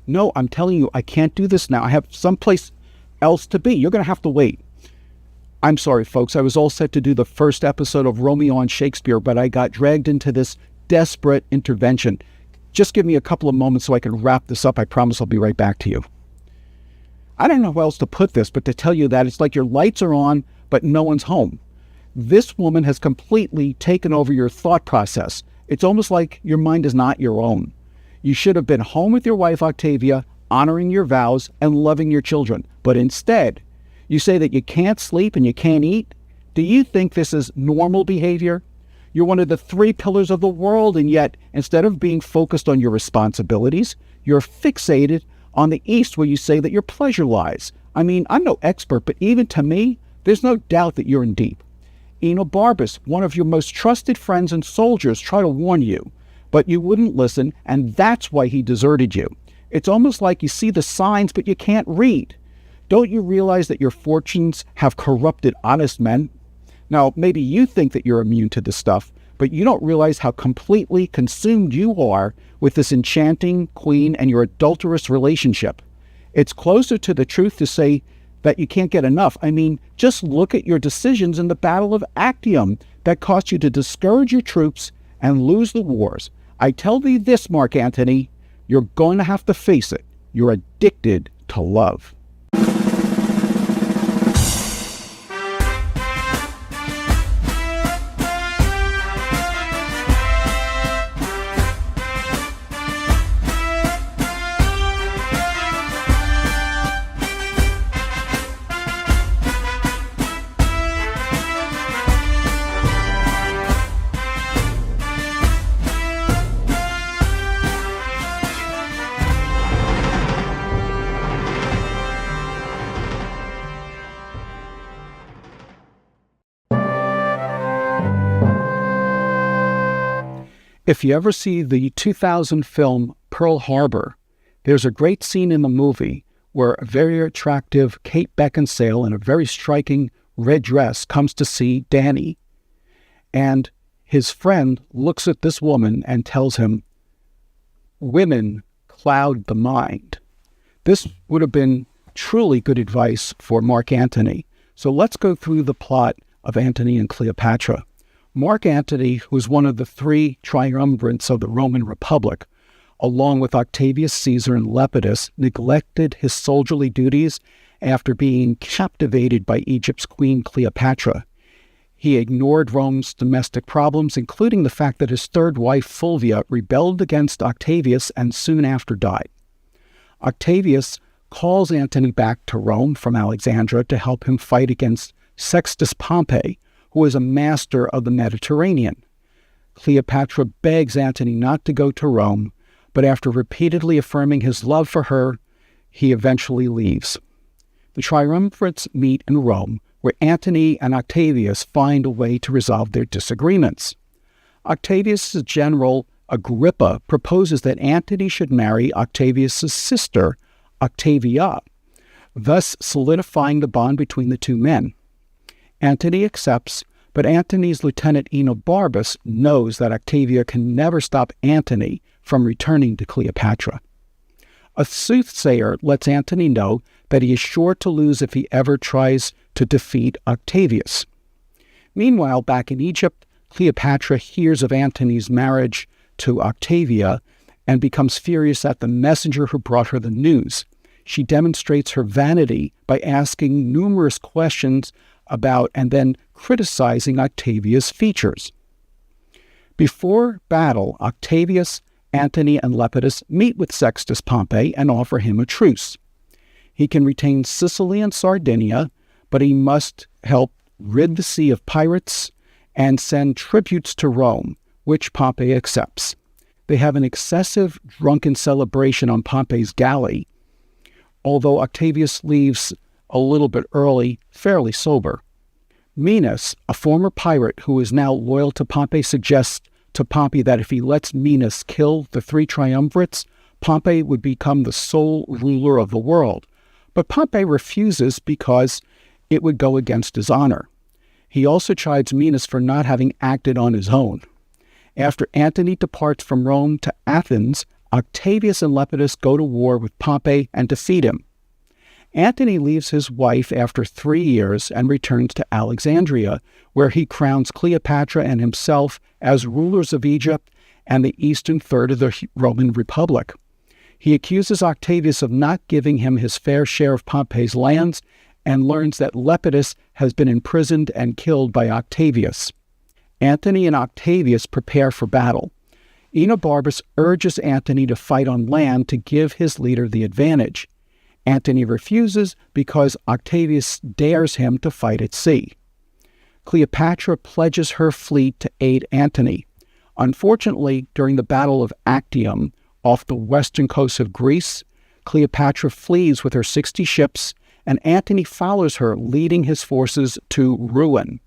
No, I'm telling you, I can't do this now. I have someplace else to be. You're going to have to wait. I'm sorry, folks. I was all set to do the first episode of Romeo and Shakespeare, but I got dragged into this desperate intervention. Just give me a couple of moments so I can wrap this up. I promise I'll be right back to you. I don't know how else to put this, but to tell you that it's like your lights are on, but no one's home. This woman has completely taken over your thought process. It's almost like your mind is not your own. You should have been home with your wife, Octavia, honoring your vows and loving your children. But instead, you say that you can't sleep and you can't eat. Do you think this is normal behavior? You're one of the 3 pillars of the world, and yet, instead of being focused on your responsibilities, you're fixated on the East, where you say that your pleasure lies. I mean, I'm no expert, but even to me, there's no doubt that you're in deep. Enobarbus, one of your most trusted friends and soldiers, tried to warn you, but you wouldn't listen, and that's why he deserted you. It's almost like you see the signs, but you can't read. Don't you realize that your fortunes have corrupted honest men? Now, maybe you think that you're immune to this stuff, but you don't realize how completely consumed you are with this enchanting queen and your adulterous relationship. It's closer to the truth to say that you can't get enough. I mean, just look at your decisions in the Battle of Actium that cost you to discourage your troops and lose the wars. I tell thee this, Mark Antony, you're going to have to face it. You're addicted to love. If you ever see the 2000 film Pearl Harbor, there's a great scene in the movie where a very attractive Kate Beckinsale in a very striking red dress comes to see Danny. And his friend looks at this woman and tells him, "Women cloud the mind." This would have been truly good advice for Mark Antony. So let's go through the plot of Antony and Cleopatra. Mark Antony, who's one of the 3 triumvirates of the Roman Republic, along with Octavius Caesar and Lepidus, neglected his soldierly duties after being captivated by Egypt's queen Cleopatra. He ignored Rome's domestic problems, including the fact that his 3rd wife, Fulvia, rebelled against Octavius and soon after died. Octavius calls Antony back to Rome from Alexandria to help him fight against Sextus Pompey, who is a master of the Mediterranean. Cleopatra begs Antony not to go to Rome, but after repeatedly affirming his love for her, he eventually leaves. The triumvirates meet in Rome, where Antony and Octavius find a way to resolve their disagreements. Octavius' general Agrippa proposes that Antony should marry Octavius' sister, Octavia, thus solidifying the bond between the 2 men. Antony accepts, but Antony's lieutenant Enobarbus knows that Octavia can never stop Antony from returning to Cleopatra. A soothsayer lets Antony know that he is sure to lose if he ever tries to defeat Octavius. Meanwhile, back in Egypt, Cleopatra hears of Antony's marriage to Octavia and becomes furious at the messenger who brought her the news. She demonstrates her vanity by asking numerous questions about and then criticizing Octavia's features. Before battle, Octavius, Antony, and Lepidus meet with Sextus Pompey and offer him a truce. He can retain Sicily and Sardinia, but he must help rid the sea of pirates and send tributes to Rome, which Pompey accepts. They have an excessive drunken celebration on Pompey's galley, although Octavius leaves a little bit early, fairly sober. Minos, a former pirate who is now loyal to Pompey, suggests to Pompey that if he lets Minos kill the 3 triumvirates, Pompey would become the sole ruler of the world. But Pompey refuses because it would go against his honor. He also chides Minos for not having acted on his own. After Antony departs from Rome to Athens, Octavius and Lepidus go to war with Pompey and defeat him. Antony leaves his wife after 3 years and returns to Alexandria, where he crowns Cleopatra and himself as rulers of Egypt and the eastern third of the Roman Republic. He accuses Octavius of not giving him his fair share of Pompey's lands and learns that Lepidus has been imprisoned and killed by Octavius. Antony and Octavius prepare for battle. Enobarbus urges Antony to fight on land to give his leader the advantage. Antony refuses because Octavius dares him to fight at sea. Cleopatra pledges her fleet to aid Antony. Unfortunately, during the Battle of Actium, off the western coast of Greece, Cleopatra flees with her 60 ships, and Antony follows her, leading his forces to ruin.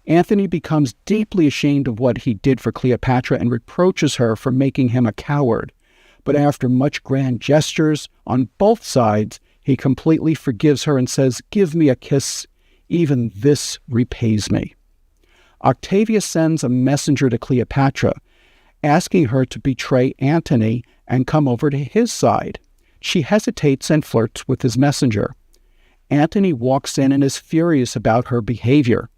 Antony becomes deeply ashamed of what he did for Cleopatra and reproaches her for making him a coward. But after much grand gestures on both sides, he completely forgives her and says, "Give me a kiss. Even this repays me." Octavius sends a messenger to Cleopatra, asking her to betray Antony and come over to his side. She hesitates and flirts with his messenger. Antony walks in and is furious about her behavior.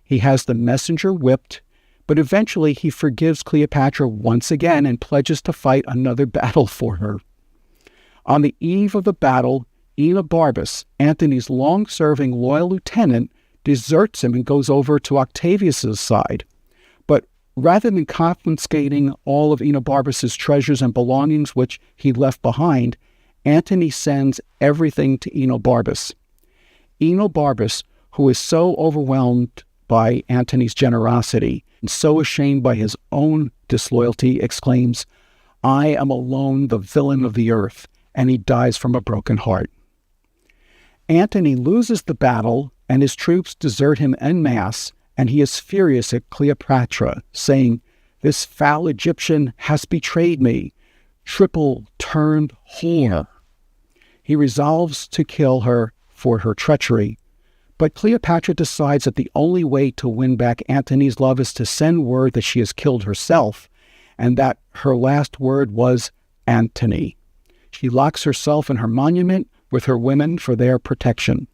He has the messenger whipped, but eventually he forgives Cleopatra once again and pledges to fight another battle for her. On the eve of the battle, Enobarbus, Antony's long-serving loyal lieutenant, deserts him and goes over to Octavius's side. But rather than confiscating all of Enobarbus's treasures and belongings which he left behind, Antony sends everything to Enobarbus. Enobarbus, who is so overwhelmed by Antony's generosity and so ashamed by his own disloyalty, exclaims, "I am alone the villain of the earth," and he dies from a broken heart. Antony loses the battle, and his troops desert him en masse, and he is furious at Cleopatra, saying, "This foul Egyptian has betrayed me, triple-turned whore." He resolves to kill her for her treachery, but Cleopatra decides that the only way to win back Antony's love is to send word that she has killed herself, and that her last word was Antony. She locks herself in her monument with her women for their protection.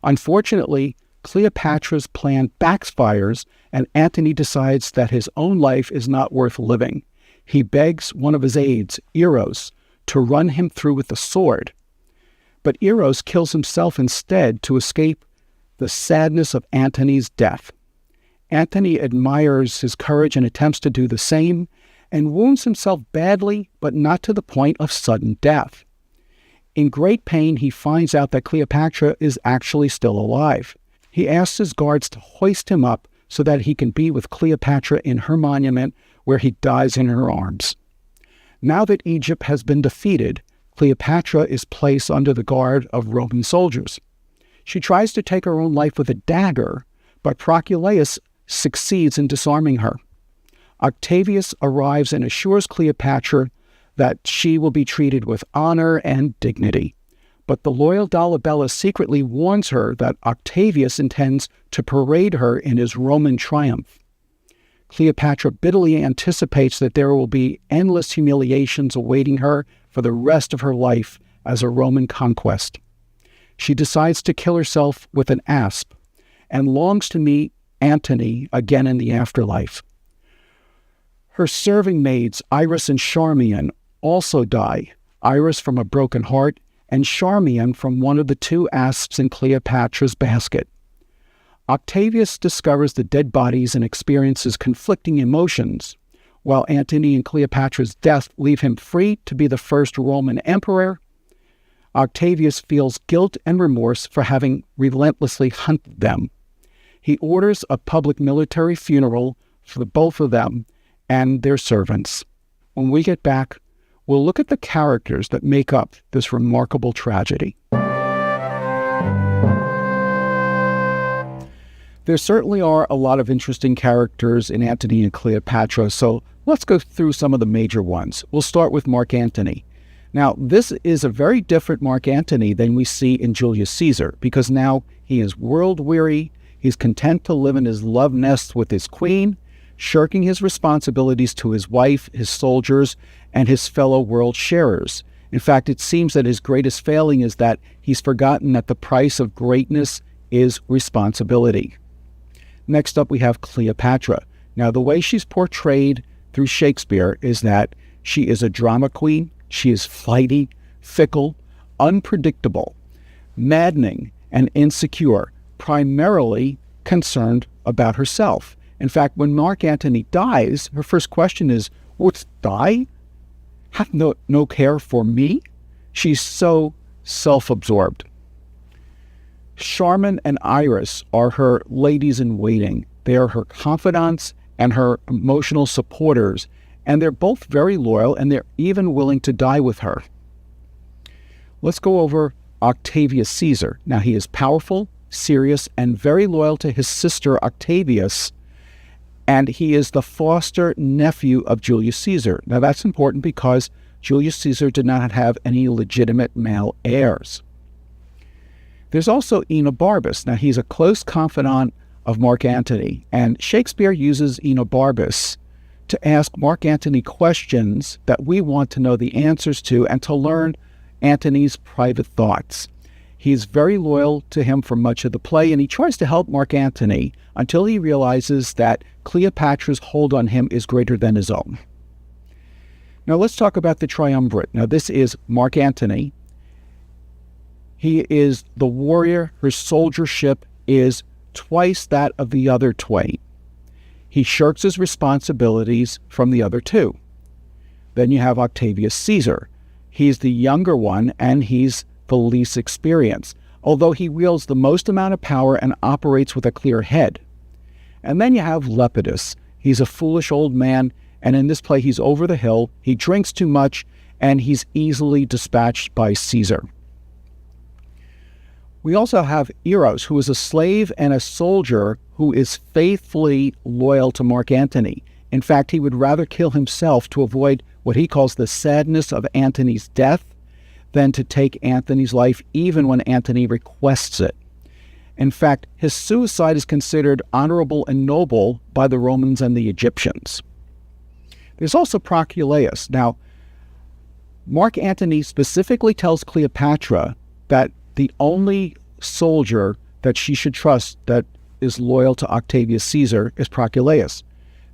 Unfortunately, Cleopatra's plan backfires, and Antony decides that his own life is not worth living. He begs one of his aides, Eros, to run him through with a sword. But Eros kills himself instead to escape the sadness of Antony's death. Antony admires his courage and attempts to do the same, and wounds himself badly, but not to the point of sudden death. In great pain, he finds out that Cleopatra is actually still alive. He asks his guards to hoist him up so that he can be with Cleopatra in her monument, where he dies in her arms. Now that Egypt has been defeated, Cleopatra is placed under the guard of Roman soldiers. She tries to take her own life with a dagger, but Proculaeus succeeds in disarming her. Octavius arrives and assures Cleopatra that she will be treated with honor and dignity. But the loyal Dolabella secretly warns her that Octavius intends to parade her in his Roman triumph. Cleopatra bitterly anticipates that there will be endless humiliations awaiting her for the rest of her life as a Roman conquest. She decides to kill herself with an asp and longs to meet Antony again in the afterlife. Her serving maids, Iris and Charmian, also die, Iris from a broken heart and Charmian from one of the 2 asps in Cleopatra's basket. Octavius discovers the dead bodies and experiences conflicting emotions, while Antony and Cleopatra's death leave him free to be the first Roman emperor. Octavius feels guilt and remorse for having relentlessly hunted them. He orders a public military funeral for the both of them and their servants. When we get back, we'll look at the characters that make up this remarkable tragedy. There certainly are a lot of interesting characters in Antony and Cleopatra, so let's go through some of the major ones. We'll start with Mark Antony. Now, this is a very different Mark Antony than we see in Julius Caesar, because now he is world-weary, he's content to live in his love nest with his queen, shirking his responsibilities to his wife, his soldiers, and his fellow world sharers. In fact, it seems that his greatest failing is that he's forgotten that the price of greatness is responsibility. Next up, we have Cleopatra. Now, the way she's portrayed through Shakespeare is that she is a drama queen, she is flighty, fickle, unpredictable, maddening, and insecure, primarily concerned about herself. In fact, when Mark Antony dies, her first question is, "What's die? Have no care for me?" She's so self-absorbed. Charmin and Iris are her ladies-in-waiting. They are her confidants and her emotional supporters, and they're both very loyal, and they're even willing to die with her. Let's go over Octavius Caesar. Now, he is powerful, serious, and very loyal to his sister Octavius, and he is the foster nephew of Julius Caesar. Now, that's important because Julius Caesar did not have any legitimate male heirs. There's also Enobarbus. Now, he's a close confidant of Mark Antony, and Shakespeare uses Enobarbus to ask Mark Antony questions that we want to know the answers to and to learn Antony's private thoughts. He's very loyal to him for much of the play, and he tries to help Mark Antony until he realizes that Cleopatra's hold on him is greater than his own. Now let's talk about the triumvirate. Now this is Mark Antony. He is the warrior. Her soldiership is twice that of the other twain. He shirks his responsibilities from the other two. Then you have Octavius Caesar. He's the younger one, and he's the least experienced, although he wields the most amount of power and operates with a clear head. And then you have Lepidus. He's a foolish old man, and in this play he's over the hill, he drinks too much, and he's easily dispatched by Caesar. We also have Eros, who is a slave and a soldier who is faithfully loyal to Mark Antony. In fact, he would rather kill himself to avoid what he calls the sadness of Antony's death than to take Antony's life, even when Antony requests it. In fact, his suicide is considered honorable and noble by the Romans and the Egyptians. There's also Proculaeus. Now, Mark Antony specifically tells Cleopatra that the only soldier that she should trust that is loyal to Octavius Caesar is Proculaeus.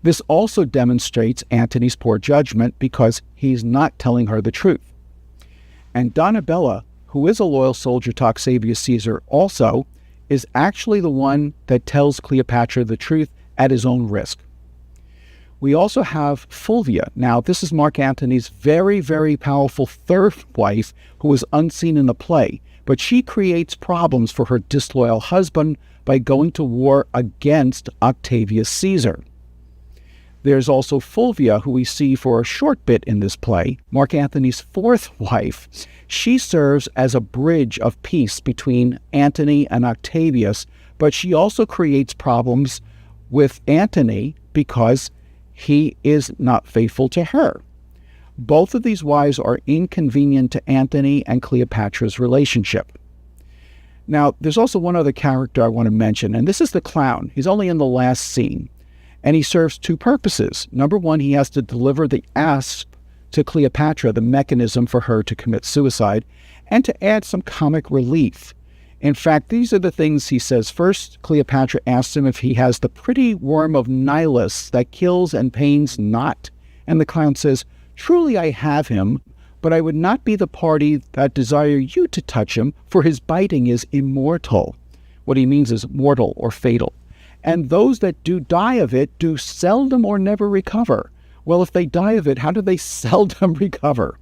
This also demonstrates Antony's poor judgment because he's not telling her the truth. And Donabella, who is a loyal soldier to Octavius Caesar also, is actually the one that tells Cleopatra the truth at his own risk. We also have Fulvia. Now, this is Mark Antony's very, very powerful third wife who is unseen in the play, but she creates problems for her disloyal husband by going to war against Octavius Caesar. There's also Fulvia, who we see for a short bit in this play, Mark Antony's fourth wife. She serves as a bridge of peace between Antony and Octavius, but she also creates problems with Antony because he is not faithful to her. Both of these wives are inconvenient to Antony and Cleopatra's relationship. Now, there's also one other character I want to mention, and this is the clown. He's only in the last scene. And he serves two purposes. Number one, he has to deliver the asp to Cleopatra, the mechanism for her to commit suicide, and to add some comic relief. In fact, these are the things he says. First, Cleopatra asks him if he has the pretty worm of Nilus that kills and pains not. And the clown says, "Truly I have him, but I would not be the party that desire you to touch him, for his biting is immortal." What he means is mortal or fatal. And those that do die of it do seldom or never recover. Well, if they die of it, how do they seldom recover?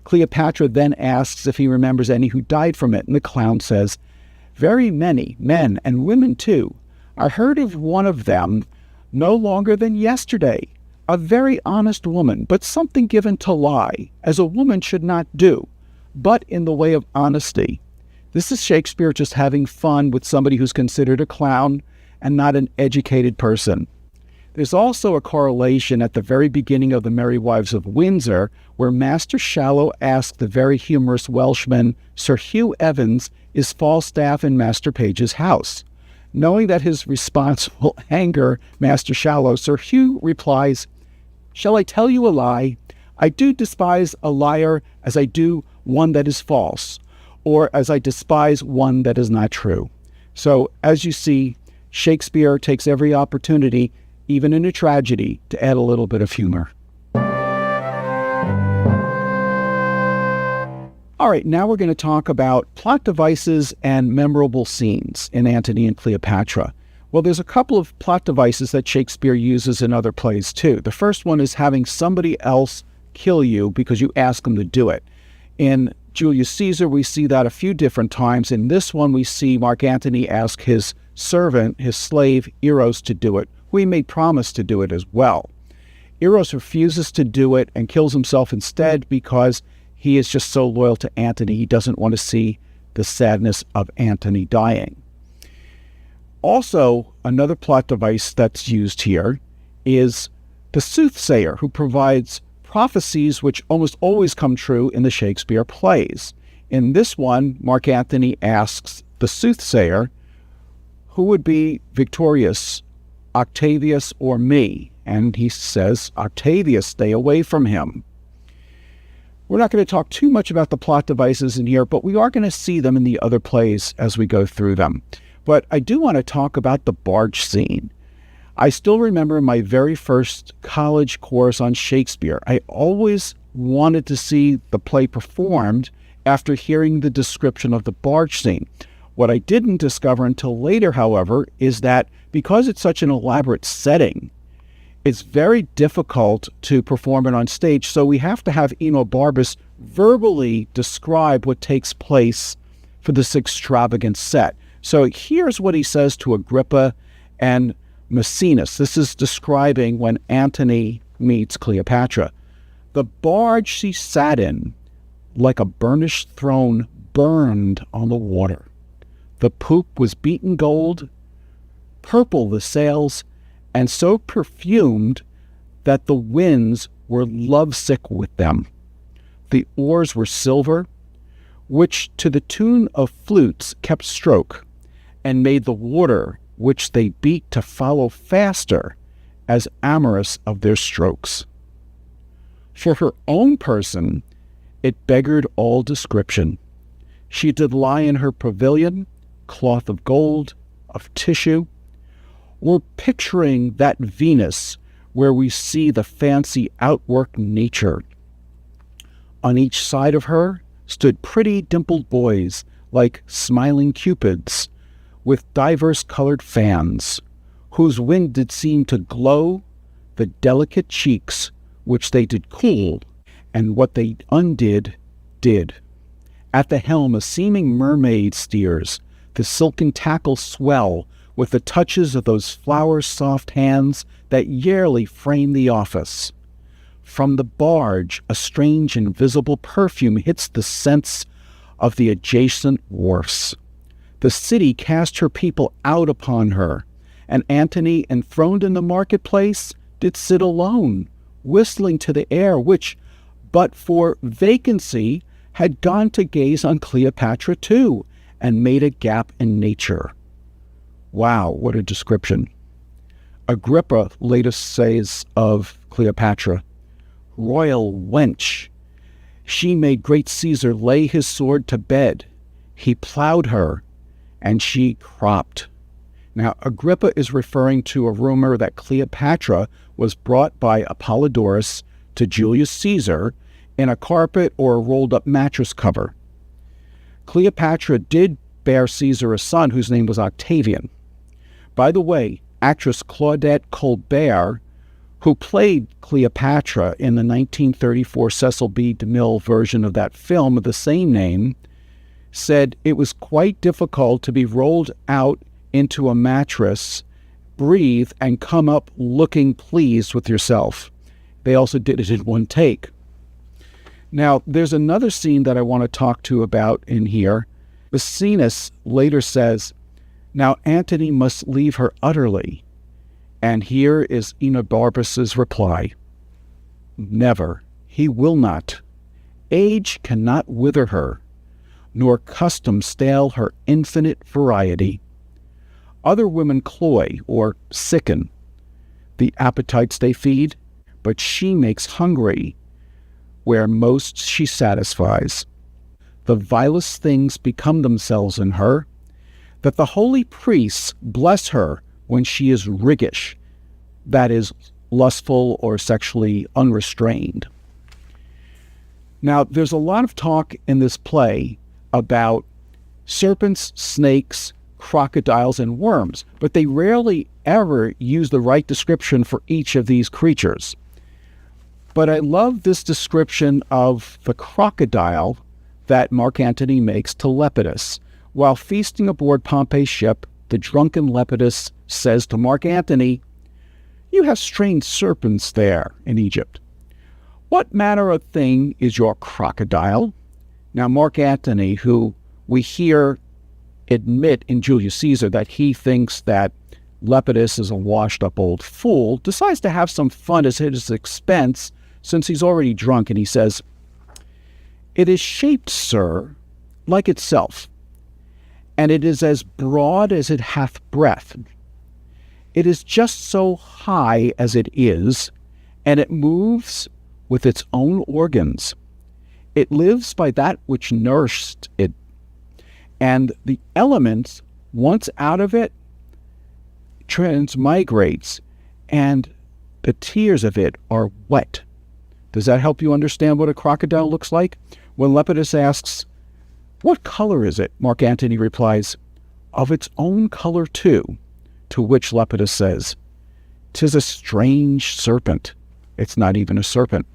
Cleopatra then asks if he remembers any who died from it, and the clown says, "Very many, men and women too. I heard of one of them no longer than yesterday, a very honest woman, but something given to lie, as a woman should not do, but in the way of honesty." This is Shakespeare just having fun with somebody who's considered a clown and not an educated person. There's also a correlation at the very beginning of The Merry Wives of Windsor, where Master Shallow asks the very humorous Welshman, Sir Hugh Evans, is Falstaff in Master Page's house. Knowing that his response will anger Master Shallow, Sir Hugh replies, "Shall I tell you a lie? I do despise a liar as I do one that is false, or as I despise one that is not true." So, as you see, Shakespeare takes every opportunity, even in a tragedy, to add a little bit of humor. All right, now we're going to talk about plot devices and memorable scenes in Antony and Cleopatra. Well, there's a couple of plot devices that Shakespeare uses in other plays too. The first one is having somebody else kill you because you ask them to do it. In Julius Caesar, we see that a few different times. In this one, we see Mark Antony ask his servant, his slave, Eros, to do it, who he made promise to do it as well. Eros refuses to do it and kills himself instead because he is just so loyal to Antony. He doesn't want to see the sadness of Antony dying. Also, another plot device that's used here is the soothsayer, who provides prophecies which almost always come true in the Shakespeare plays. In this one, Mark Antony asks the soothsayer, who would be victorious, Octavius or me? And he says, Octavius, stay away from him. We're not going to talk too much about the plot devices in here, but we are going to see them in the other plays as we go through them. But I do want to talk about the barge scene. I still remember my very first college course on Shakespeare. I always wanted to see the play performed after hearing the description of the barge scene. What I didn't discover until later, however, is that because it's such an elaborate setting, it's very difficult to perform it on stage, so we have to have Enobarbus verbally describe what takes place for this extravagant set. So here's what he says to Agrippa and Maecenas. This is describing when Antony meets Cleopatra. "The barge she sat in, like a burnished throne, burned on the water. The poop was beaten gold, purple the sails, and so perfumed that the winds were lovesick with them. The oars were silver, which to the tune of flutes kept stroke, and made the water which they beat to follow faster, as amorous of their strokes. For her own person, it beggared all description. She did lie in her pavilion, cloth of gold, of tissue. We're picturing that Venus where we see the fancy outwork nature. On each side of her stood pretty dimpled boys, like smiling cupids, with divers colored fans, whose wing did seem to glow the delicate cheeks which they did cool, and what they undid, did. At the helm a seeming mermaid steers, the silken tackle swell with the touches of those flower-soft hands that yearly frame the office. From the barge a strange invisible perfume hits the scents of the adjacent wharfs. The city cast her people out upon her, and Antony, enthroned in the marketplace, did sit alone, whistling to the air, which, but for vacancy, had gone to gaze on Cleopatra too, and made a gap in nature. Wow, what a description. Agrippa later says of Cleopatra, "Royal wench, she made great Caesar lay his sword to bed. He plowed her, and she cropped." Now, Agrippa is referring to a rumor that Cleopatra was brought by Apollodorus to Julius Caesar in a carpet or a rolled-up mattress cover. Cleopatra did bear Caesar a son whose name was Octavian. By the way, actress Claudette Colbert, who played Cleopatra in the 1934 Cecil B. DeMille version of that film of the same name, said it was quite difficult to be rolled out into a mattress, breathe, and come up looking pleased with yourself. They also did it in one take. Now, there's another scene that I want to talk to about in here. Maecenas later says, "Now Antony must leave her utterly." And here is Enobarbus's reply, "Never, he will not. Age cannot wither her, nor custom stale her infinite variety. Other women cloy or sicken the appetites they feed, but she makes hungry where most she satisfies. The vilest things become themselves in her, that the holy priests bless her when she is riggish, that is, lustful or sexually unrestrained. Now, there's a lot of talk in this play about serpents, snakes, crocodiles, and worms, but they rarely ever use the right description for each of these creatures. But I love this description of the crocodile that Mark Antony makes to Lepidus. While feasting aboard Pompey's ship, the drunken Lepidus says to Mark Antony, "You have strange serpents there in Egypt. What manner of thing is your crocodile?" Now, Mark Antony, who we hear admit in Julius Caesar that he thinks that Lepidus is a washed-up old fool, decides to have some fun at his expense since he's already drunk, and he says, "It is shaped, sir, like itself, and it is as broad as it hath breadth. It is just so high as it is, and it moves with its own organs. It lives by that which nourished it, and the elements, once out of it, transmigrates, and the tears of it are wet." Does that help you understand what a crocodile looks like? When Lepidus asks, "What color is it?" Mark Antony replies, "Of its own color too," to which Lepidus says, "'Tis a strange serpent." It's not even a serpent.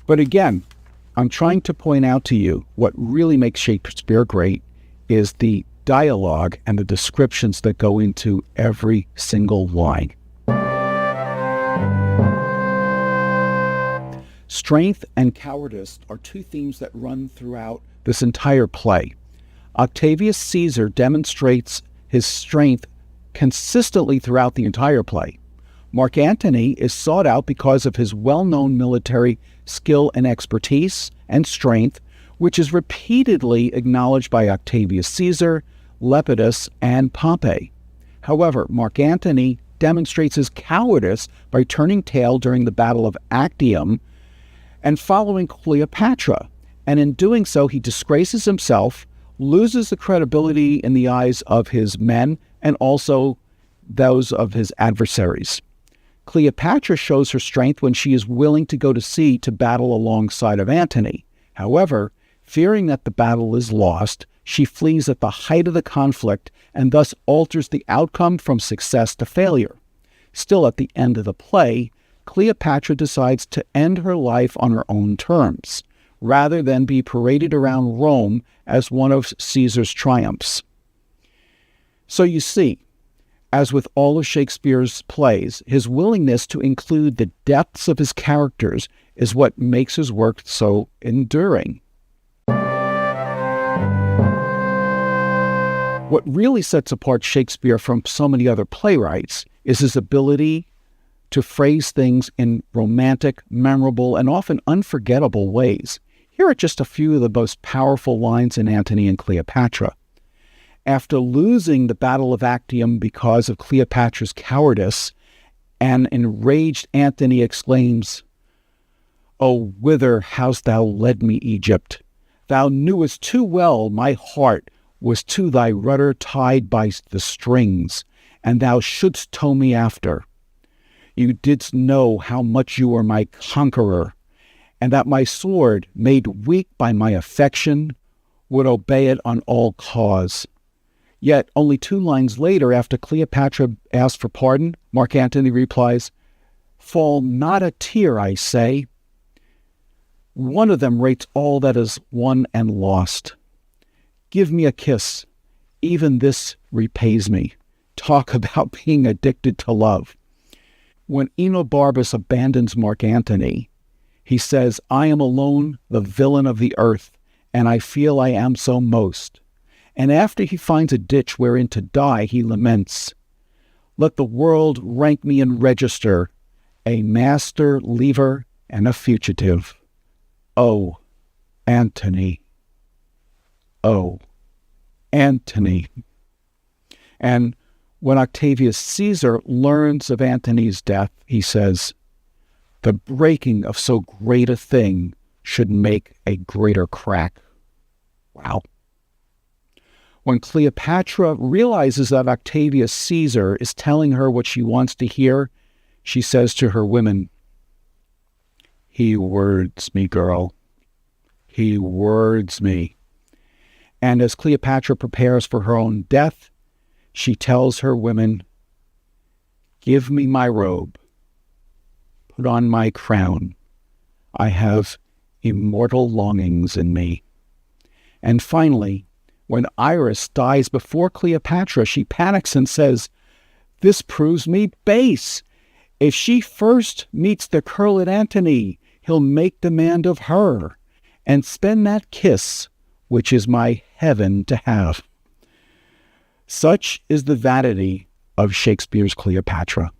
But again, I'm trying to point out to you what really makes Shakespeare great is the dialogue and the descriptions that go into every single line. Strength and cowardice are two themes that run throughout this entire play. Octavius Caesar demonstrates his strength consistently throughout the entire play. Mark Antony is sought out because of his well-known military skill and expertise and strength, which is repeatedly acknowledged by Octavius Caesar, Lepidus, and Pompey. However, Mark Antony demonstrates his cowardice by turning tail during the Battle of Actium and following Cleopatra, and in doing so he disgraces himself, loses the credibility in the eyes of his men and also those of his adversaries. Cleopatra shows her strength when she is willing to go to sea to battle alongside of Antony. However, fearing that the battle is lost, she flees at the height of the conflict and thus alters the outcome from success to failure. Still, at the end of the play, Cleopatra decides to end her life on her own terms, rather than be paraded around Rome as one of Caesar's triumphs. So you see, as with all of Shakespeare's plays, his willingness to include the depths of his characters is what makes his work so enduring. What really sets apart Shakespeare from so many other playwrights is his ability to phrase things in romantic, memorable, and often unforgettable ways. Here are just a few of the most powerful lines in Antony and Cleopatra. After losing the Battle of Actium because of Cleopatra's cowardice, an enraged Antony exclaims, "O whither hast thou led me, Egypt? Thou knewest too well my heart was to thy rudder tied by the strings, and thou shouldst tow me after. You didst know how much you were my conqueror, and that my sword, made weak by my affection, would obey it on all cause." Yet only 2 lines later, after Cleopatra asks for pardon, Mark Antony replies, "Fall not a tear, I say. One of them rates all that is won and lost. Give me a kiss. Even this repays me." Talk about being addicted to love. When Enobarbus abandons Mark Antony, he says, "I am alone, the villain of the earth, and I feel I am so most." And after he finds a ditch wherein to die, he laments, "Let the world rank me in register, a master leaver and a fugitive. Oh, Antony. Oh, Antony." And when Octavius Caesar learns of Antony's death, he says, "The breaking of so great a thing should make a greater crack." Wow. When Cleopatra realizes that Octavius Caesar is telling her what she wants to hear, she says to her women, "He words me, girl. He words me." And as Cleopatra prepares for her own death, she tells her women, "Give me my robe. Put on my crown. I have immortal longings in me." And finally, when Iris dies before Cleopatra, she panics and says, "This proves me base. If she first meets the curlet Antony, he'll make demand of her and spend that kiss, which is my heaven to have." Such is the vanity of Shakespeare's Cleopatra.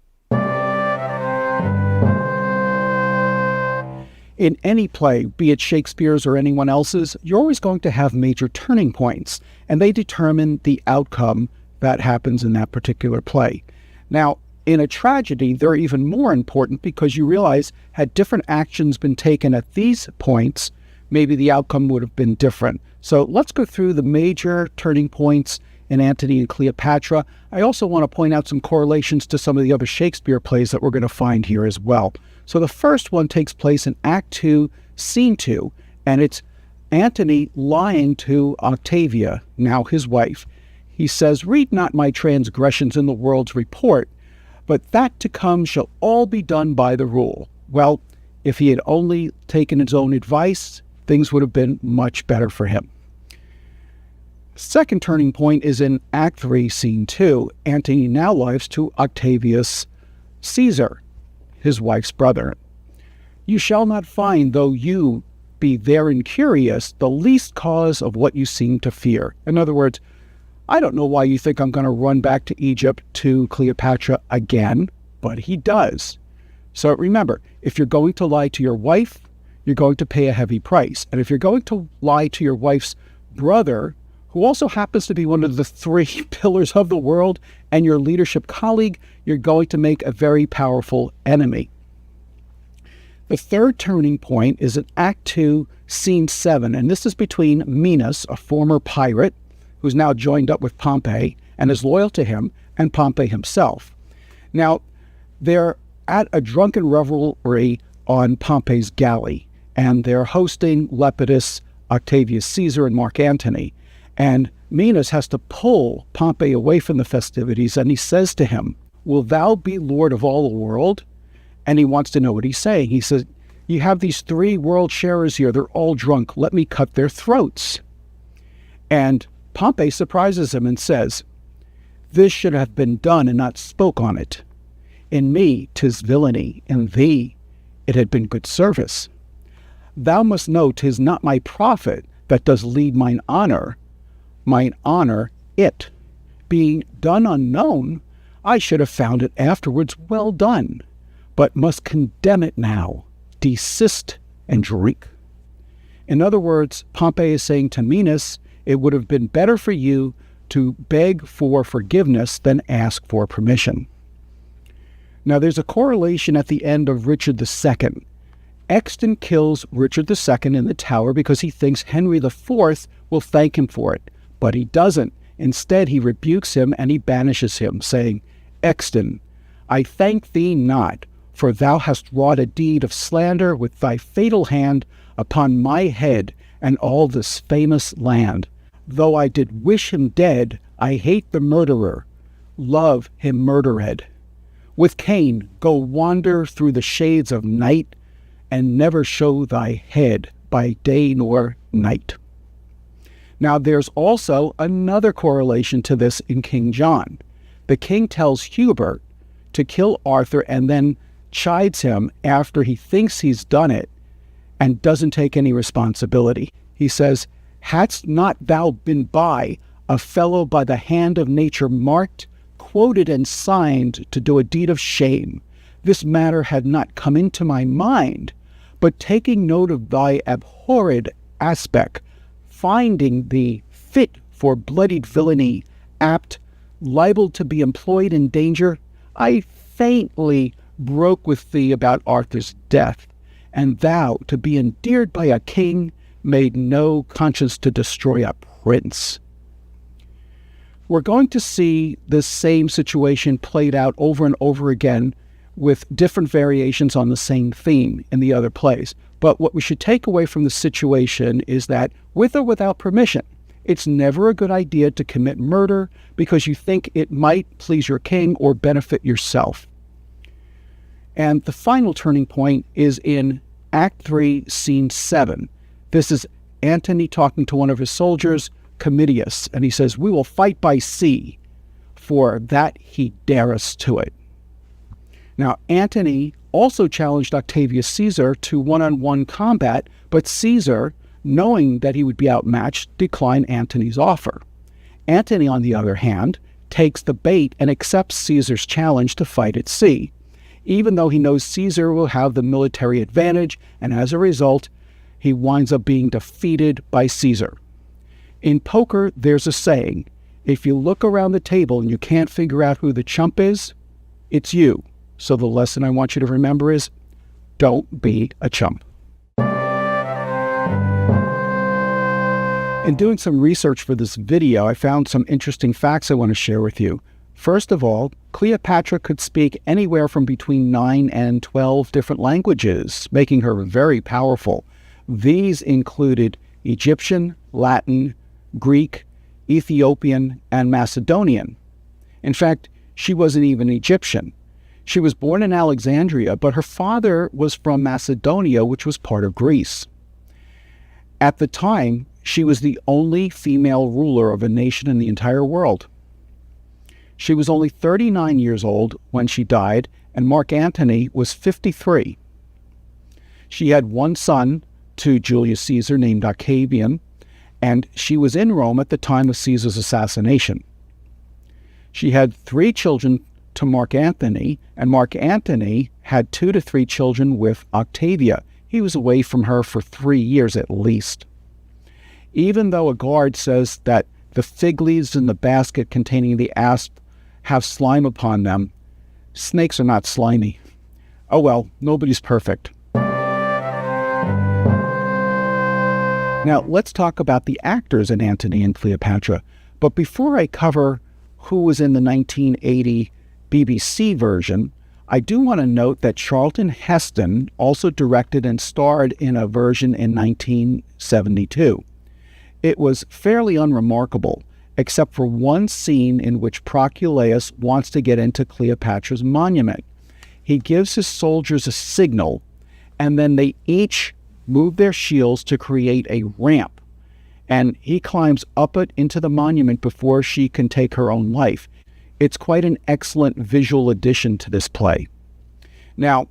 In any play, be it Shakespeare's or anyone else's, you're always going to have major turning points, and they determine the outcome that happens in that particular play. Now, in a tragedy, they're even more important because you realize had different actions been taken at these points, maybe the outcome would have been different. So let's go through the major turning points in Antony and Cleopatra. I also want to point out some correlations to some of the other Shakespeare plays that we're going to find here as well. So the first one takes place in Act 2, Scene 2, and it's Antony lying to Octavia, now his wife. He says, "Read not my transgressions in the world's report, but that to come shall all be done by the rule." Well, if he had only taken his own advice, things would have been much better for him. Second turning point is in Act 3, Scene 2. Antony now lies to Octavius Caesar, his wife's brother. "You shall not find, though you be therein curious, the least cause of what you seem to fear." In other words, I don't know why you think I'm going to run back to Egypt to Cleopatra again, but he does. So remember, if you're going to lie to your wife, you're going to pay a heavy price. And if you're going to lie to your wife's brother, who also happens to be one of the three pillars of the world, and your leadership colleague, you're going to make a very powerful enemy. The third turning point is in Act 2, Scene 7, and this is between Minos, a former pirate, who's now joined up with Pompey and is loyal to him, and Pompey himself. Now, they're at a drunken revelry on Pompey's galley, and they're hosting Lepidus, Octavius Caesar, and Mark Antony. And Minos has to pull Pompey away from the festivities, and he says to him, "Will thou be lord of all the world?" And he wants to know what he's saying. He says, "You have these three world sharers here. They're all drunk. Let me cut their throats." And Pompey surprises him and says, "This should have been done and not spoke on it. In me 'tis villainy, in thee it had been good service. Thou must know 'tis not my profit that does lead mine honor it. Being done unknown, I should have found it afterwards well done, but must condemn it now, desist and drink." In other words, Pompey is saying to Minos, it would have been better for you to beg for forgiveness than ask for permission. Now, there's a correlation at the end of Richard II. Exton kills Richard II in the Tower because he thinks Henry IV will thank him for it, but he doesn't. Instead, he rebukes him and he banishes him, saying, "Exton, I thank thee not, for thou hast wrought a deed of slander with thy fatal hand upon my head and all this famous land. Though I did wish him dead, I hate the murderer, love him murdered. With Cain, go wander through the shades of night, and never show thy head by day nor night." Now, there's also another correlation to this in King John. The king tells Hubert to kill Arthur and then chides him after he thinks he's done it and doesn't take any responsibility. He says, "Hadst not thou been by, a fellow by the hand of nature marked, quoted and signed to do a deed of shame, this matter had not come into my mind, but taking note of thy abhorred aspect, finding thee fit for bloodied villainy, apt liable to be employed in danger, I faintly broke with thee about Arthur's death, and thou, to be endeared by a king, made no conscience to destroy a prince. We're going to see this same situation played out over and over again with different variations on the same theme in the other plays. But what we should take away from the situation is that, with or without permission, it's never a good idea to commit murder because you think it might please your king or benefit yourself. And the final turning point is in Act 3, Scene 7. This is Antony talking to one of his soldiers, Comitius, and he says, "We will fight by sea, for that he dare us to it." Now, Antony also challenged Octavius Caesar to one-on-one combat, but Caesar, knowing that he would be outmatched, declined Antony's offer. Antony, on the other hand, takes the bait and accepts Caesar's challenge to fight at sea, even though he knows Caesar will have the military advantage, and as a result, he winds up being defeated by Caesar. In poker, there's a saying, if you look around the table and you can't figure out who the chump is, it's you. So the lesson I want you to remember is, don't be a chump. In doing some research for this video, I found some interesting facts I want to share with you. First of all, Cleopatra could speak anywhere from between 9 and 12 different languages, making her very powerful. These included Egyptian, Latin, Greek, Ethiopian, and Macedonian. In fact, she wasn't even Egyptian. She was born in Alexandria, but her father was from Macedonia, which was part of Greece. At the time, she was the only female ruler of a nation in the entire world. She was only 39 years old when she died, and Mark Antony was 53. She had one son to Julius Caesar named Octavian, and she was in Rome at the time of Caesar's assassination. She had 3 children to Mark Antony, and Mark Antony had 2 to 3 children with Octavia. He was away from her for 3 years at least. Even though a guard says that the fig leaves in the basket containing the asp have slime upon them, snakes are not slimy. Oh well, nobody's perfect. Now, let's talk about the actors in Antony and Cleopatra. But before I cover who was in the 1980 BBC version, I do want to note that Charlton Heston also directed and starred in a version in 1972. It was fairly unremarkable, except for one scene in which Proculaeus wants to get into Cleopatra's monument. He gives his soldiers a signal, and then they each move their shields to create a ramp, and he climbs up it into the monument before she can take her own life. It's quite an excellent visual addition to this play. Now,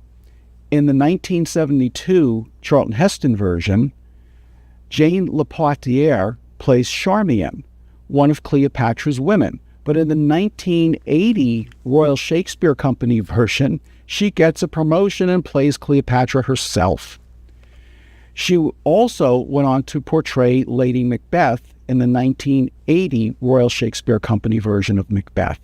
in the 1972 Charlton Heston version, Jane Lapoitiere plays Charmian, one of Cleopatra's women. But in the 1980 Royal Shakespeare Company version, she gets a promotion and plays Cleopatra herself. She also went on to portray Lady Macbeth in the 1980 Royal Shakespeare Company version of Macbeth.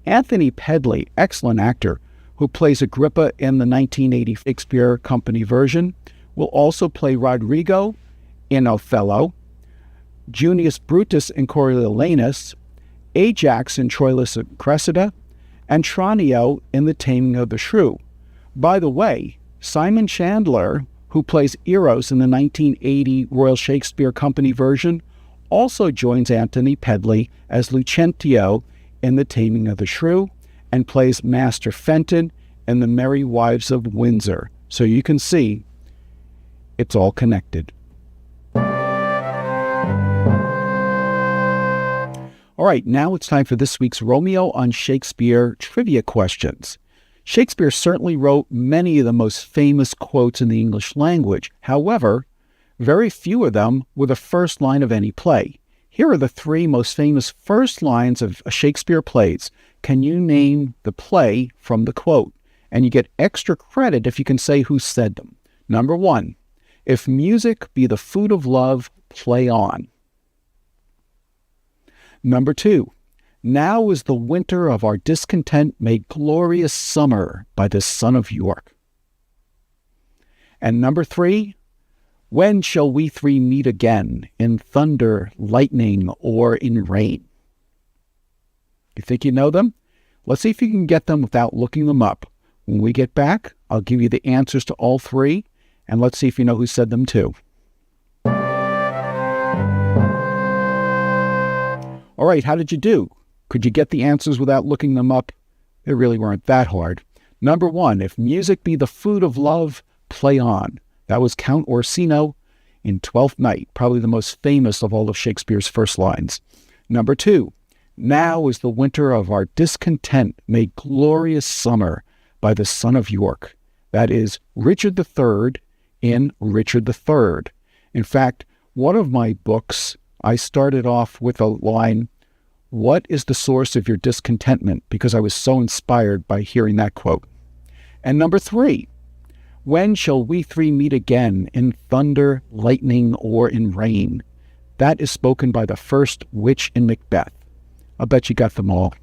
Anthony Pedley, excellent actor, who plays Agrippa in the 1980 Shakespeare Company version, will also play Rodrigo in Othello, Junius Brutus in Coriolanus, Ajax in Troilus and Cressida, and Tranio in The Taming of the Shrew. By the way, Simon Chandler, who plays Eros in the 1980 Royal Shakespeare Company version, also joins Anthony Pedley as Lucentio in The Taming of the Shrew and plays Master Fenton in The Merry Wives of Windsor. So you can see it's all connected. All right, now it's time for this week's Romeo on Shakespeare trivia questions. Shakespeare certainly wrote many of the most famous quotes in the English language. However, very few of them were the first line of any play. Here are the 3 most famous first lines of Shakespeare plays. Can you name the play from the quote? And you get extra credit if you can say who said them. Number 1, if music be the food of love, play on. Number 2, Now is the winter of our discontent made glorious summer by the Son of York. And number 3, when shall we three meet again, in thunder, lightning, or in rain? You think you know them? Let's see if you can get them without looking them up. When we get back, I'll give you the answers to all 3, and let's see if you know who said them too. All right, how did you do? Could you get the answers without looking them up? They really weren't that hard. Number 1, if music be the food of love, play on. That was Count Orsino in Twelfth Night, probably the most famous of all of Shakespeare's first lines. Number 2, now is the winter of our discontent made glorious summer by the Son of York. That is Richard III in Richard III. In fact, one of my books, I started off with a line, "What is the source of your discontentment?" because I was so inspired by hearing that quote. And number 3, when shall we three meet again, in thunder, lightning, or in rain? That is spoken by the first witch in Macbeth. I'll bet you got them all.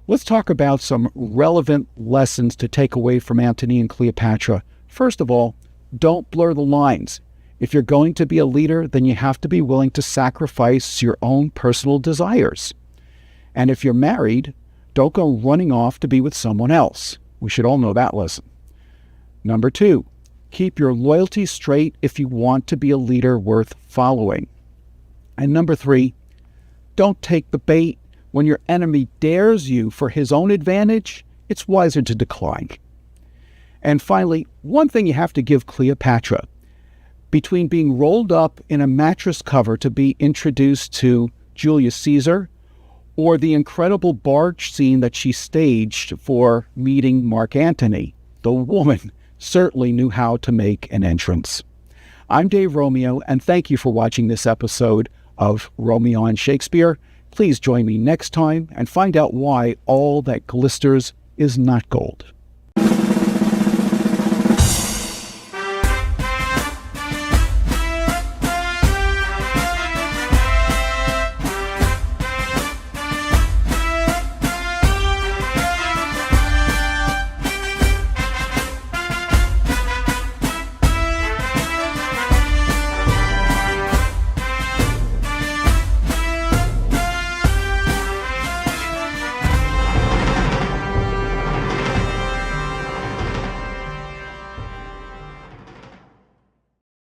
Let's talk about some relevant lessons to take away from Antony and Cleopatra. First of all, don't blur the lines. If you're going to be a leader, then you have to be willing to sacrifice your own personal desires. And if you're married, don't go running off to be with someone else. We should all know that lesson. Number 2, keep your loyalty straight if you want to be a leader worth following. And number 3, don't take the bait. When your enemy dares you for his own advantage, it's wiser to decline. And finally, one thing you have to give Cleopatra. Between being rolled up in a mattress cover to be introduced to Julius Caesar, or the incredible barge scene that she staged for meeting Mark Antony, the woman certainly knew how to make an entrance. I'm Dave Romeo, and thank you for watching this episode of Romeo and Shakespeare. Please join me next time and find out why all that glisters is not gold.